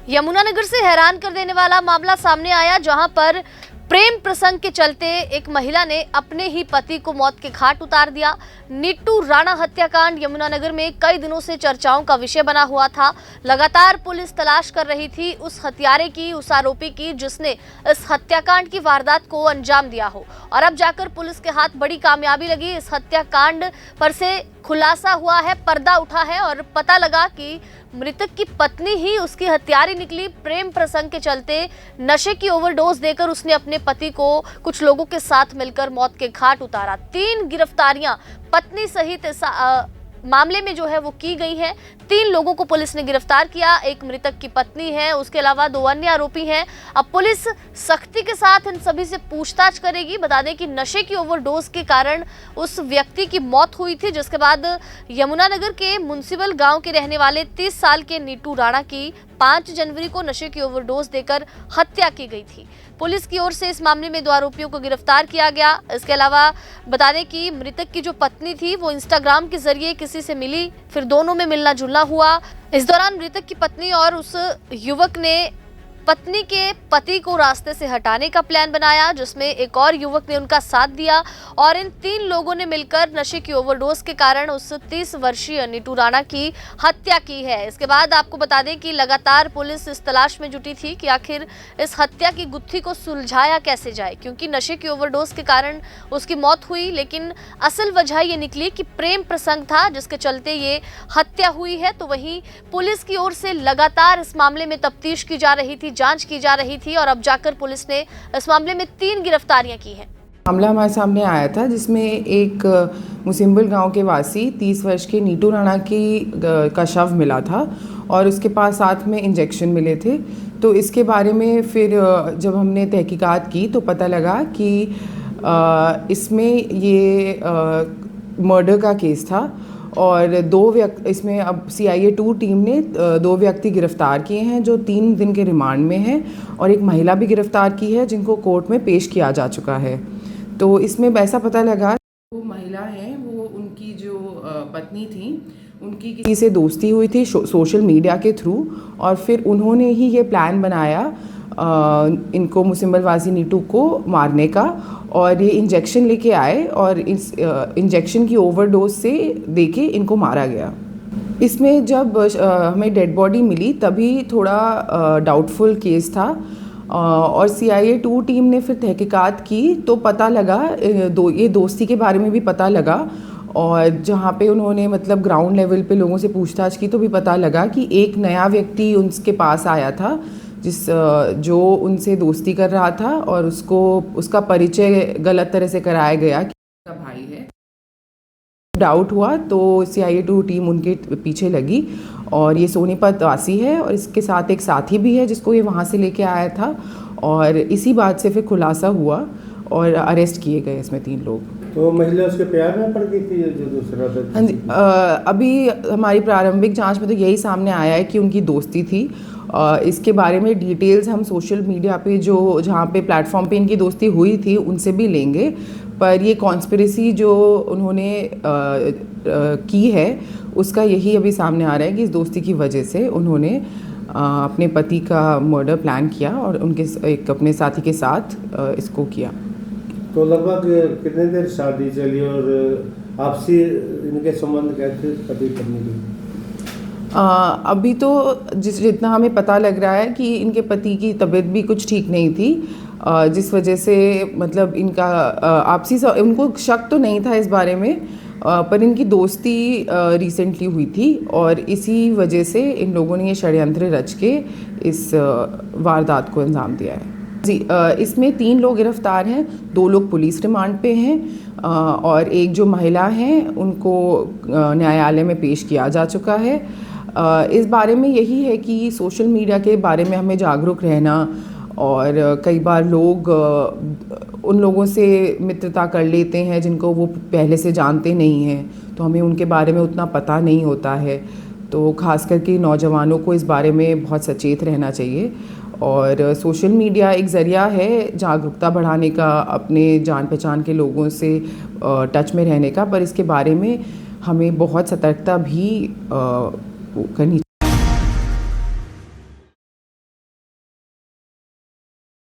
यमुनानगर से हैरान कर देने वाला मामला सामने आया, जहां पर प्रेम प्रसंग के चलते एक महिला ने अपने ही पति को मौत के घाट उतार दिया। नीटू राणा हत्याकांड यमुनानगर में कई दिनों से चर्चाओं का विषय बना हुआ था। लगातार पुलिस तलाश कर रही थी उस हत्यारे की, उस आरोपी की जिसने इस हत्याकांड की वारदात को अंजाम दिया हो, और अब जाकर पुलिस के हाथ बड़ी कामयाबी लगी। इस हत्याकांड पर से खुलासा हुआ है, पर्दा उठा है और पता लगा कि मृतक की पत्नी ही उसकी हत्यारी निकली। प्रेम प्रसंग के चलते नशे की ओवरडोज देकर उसने अपने पति को कुछ लोगों के साथ मिलकर मौत के घाट उतारा। 3 गिरफ्तारियां पत्नी सहित इस मामले में जो है वो की गई है। 3 लोगों को पुलिस ने गिरफ्तार किया। एक मृतक की पत्नी है, उसके अलावा 2 अन्य आरोपी हैं। अब पुलिस सख्ती के साथ इन सभी से पूछताछ करेगी। बता दें कि नशे की ओवरडोज के कारण उस व्यक्ति की मौत हुई थी, जिसके बाद यमुनानगर के मुंसिपल गांव के रहने वाले 30 साल के नीटू राणा की 5 जनवरी को नशे की ओवरडोज देकर हत्या की गई थी। पुलिस की ओर से इस मामले में 2 आरोपियों को गिरफ्तार किया गया। इसके अलावा बता दें कि मृतक की जो पत्नी थी वो इंस्टाग्राम के जरिए किसी से मिली, फिर दोनों में मिलना जुलना हुआ। इस दौरान मृतक की पत्नी और उस युवक ने पत्नी के पति को रास्ते से हटाने का प्लान बनाया, जिसमें एक और युवक ने उनका साथ दिया और इन 3 लोगों ने मिलकर नशे की ओवरडोज के कारण उस 30 वर्षीय नीटू राणा की हत्या की है। इसके बाद आपको बता दें कि लगातार पुलिस इस तलाश में जुटी थी कि आखिर इस हत्या की गुत्थी को सुलझाया कैसे जाए, क्योंकि नशे की ओवरडोज के कारण उसकी मौत हुई, लेकिन असल वजह ये निकली कि प्रेम प्रसंग था जिसके चलते ये हत्या हुई है। तो वहीं पुलिस की ओर से लगातार इस मामले में तफ्तीश की जा रही थी, जांच की जा रही थी, और अब जाकर पुलिस ने इस मामले में 3 गिरफ्तारियां की हैं। मामला हमारे सामने आया था जिसमें एक मुसिम्बल गांव के वासी 30 वर्ष के नीटू राणा का शव मिला था और उसके पास साथ में इंजेक्शन मिले थे। तो इसके बारे में फिर जब हमने तहकीकात की तो पता लगा कि इसमें ये मर्डर का केस था और 2 व्यक्ति इसमें अब CIA 2 टीम ने 2 व्यक्ति गिरफ्तार किए हैं जो 3 दिन के रिमांड में हैं, और एक महिला भी गिरफ्तार की है जिनको कोर्ट में पेश किया जा चुका है। तो इसमें ऐसा पता लगा वो महिला है, वो उनकी जो पत्नी थी उनकी किसी से दोस्ती हुई थी सोशल मीडिया के थ्रू, और फिर उन्होंने ही ये प्लान बनाया इनको मुसिम्बल वासी नीटू को मारने का, और ये इंजेक्शन लेके आए और इस इंजेक्शन की ओवरडोज से देके इनको मारा गया। इसमें जब हमें डेड बॉडी मिली तभी थोड़ा डाउटफुल केस था, और CIA 2 टीम ने फिर तहकीकात की तो पता लगा ये दोस्ती के बारे में भी पता लगा, और जहाँ पे उन्होंने मतलब ग्राउंड लेवल पे लोगों से पूछताछ की तो भी पता लगा कि एक नया व्यक्ति उनके पास आया था जो उनसे दोस्ती कर रहा था, और उसका परिचय गलत तरह से कराया गया कि उसका भाई है। डाउट हुआ तो CIA 2 टीम उनके पीछे लगी, और ये सोनीपत वासी है और इसके साथ एक साथी भी है जिसको ये वहाँ से लेके आया था, और इसी बात से फिर खुलासा हुआ और अरेस्ट किए गए इसमें 3 लोग। तो महिला उसके प्यार में पड़ गई थी जो दूसरा था? हाँ जी, अभी हमारी प्रारंभिक जांच में तो यही सामने आया है कि उनकी दोस्ती थी। इसके बारे में डिटेल्स हम सोशल मीडिया पे जहाँ पे प्लेटफॉर्म पे इनकी दोस्ती हुई थी उनसे भी लेंगे, पर ये कॉन्स्पिरेसी जो उन्होंने की है उसका यही अभी सामने आ रहा है कि इस दोस्ती की वजह से उन्होंने अपने पति का मर्डर प्लान किया और एक अपने साथी के साथ इसको किया। तो लगभग कितने देर शादी चली और आपसी इनके संबंध कैसे पति पत्नी के? अभी तो जितना हमें पता लग रहा है कि इनके पति की तबीयत भी कुछ ठीक नहीं थी, जिस वजह से मतलब इनका आपसी उनको शक तो नहीं था इस बारे में, पर इनकी दोस्ती रिसेंटली हुई थी और इसी वजह से इन लोगों ने ये षड्यंत्र रच के इस वारदात को अंजाम दिया है। जी, इसमें 3 लोग गिरफ्तार हैं, 2 लोग पुलिस रिमांड पे हैं, और एक जो महिला हैं उनको न्यायालय में पेश किया जा चुका है। इस बारे में यही है कि सोशल मीडिया के बारे में हमें जागरूक रहना, और कई बार लोग उन लोगों से मित्रता कर लेते हैं जिनको वो पहले से जानते नहीं हैं, तो हमें उनके बारे में उतना पता नहीं होता है। तो ख़ास करके नौजवानों को इस बारे में बहुत सचेत रहना चाहिए, और सोशल मीडिया एक ज़रिया है जागरूकता बढ़ाने का, अपने जान पहचान के लोगों से टच में रहने का, पर इसके बारे में हमें बहुत सतर्कता भी करनी